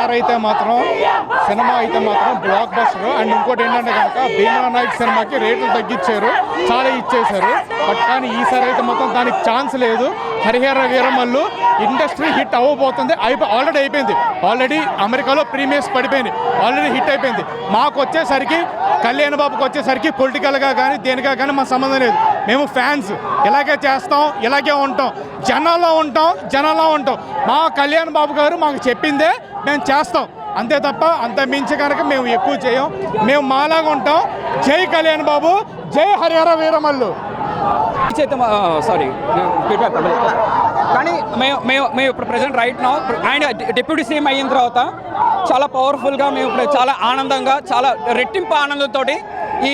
Star అయితే మాత్రం cinema అయితే మాత్రం బ్లాక్ బస్టర్. అండ్ ఇంకోటి ఏంటంటే కనుక భీమా నాయక్ సినిమాకి రేట్లు తగ్గించారు, చాలా ఇచ్చేశారు. బట్ కానీ ఈసారి అయితే మొత్తం దానికి ఛాన్స్ లేదు. హరిహర వీరమల్లు ఇండస్ట్రీ హిట్ అవ్వబోతుంది, ఆల్రెడీ అయిపోయింది. ఆల్రెడీ అమెరికాలో ప్రీమియర్స్ పడిపోయింది, ఆల్రెడీ హిట్ అయిపోయింది. మాకు వచ్చేసరికి కళ్యాణ్ బాబుకి వచ్చేసరికి పొలిటికల్గా కానీ దేనిగా కానీ మా సంబంధం లేదు. మేము ఫ్యాన్స్, ఇలాగే చేస్తాం, ఇలాగే ఉంటాం, జనాల్లో ఉంటాం. మా కళ్యాణ్ బాబు గారు మాకు చెప్పిందే మేము చేస్తాం, అంతే తప్ప అంత మించి కనుక మేము ఎక్కువ చేయం. మేము మాలాగా ఉంటాం. జై కళ్యాణ్ బాబు, జై హరిహర వీరమల్లు. సారీ కానీ మేము ఇప్పుడు ప్రజెంట్ రైట్ నౌ ఆయన డిప్యూటీ సీఎం అయిన తర్వాత చాలా పవర్ఫుల్గా మేము ఇప్పుడు చాలా ఆనందంగా, చాలా రెట్టింపు ఆనందంతో ఈ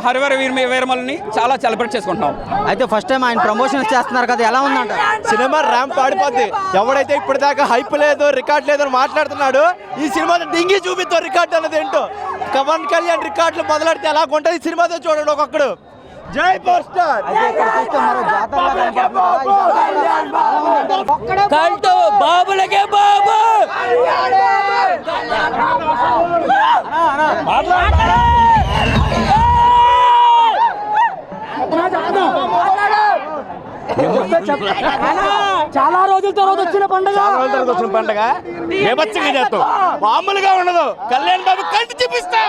హరిహర వీరమల్లుని చాలా సెలబ్రేట్ చేసుకుంటున్నాం. అయితే ఫస్ట్ టైం ఆయన ప్రమోషన్స్ చేస్తున్నారు కదా, ఎలా ఉందంట? సినిమా ర్యాంప్ పాడిపోద్ది. ఎవడైతే ఇప్పటిదాకా హైప్ లేదు, రికార్డ్ లేదని మాట్లాడుతున్నాడు, ఈ సినిమాతో డింగి చూపిస్తాం రికార్డ్ అన్నది ఏంటో. పవన్ కళ్యాణ్ రికార్డులు మొదలెడితే ఎలా ఉంటుంది ఈ సినిమాతో చూడండి ఒక్కొక్కడు. జై పవర్ స్టార్. కల్టు బాబులకే బాబు. చాలా రోజుల తర్వాత వచ్చిన పండుగ బేబచ్చగా చేస్తాం, మామూలుగా ఉండదు. కళ్యాణ్ బాబు కంటి చూపిస్తా.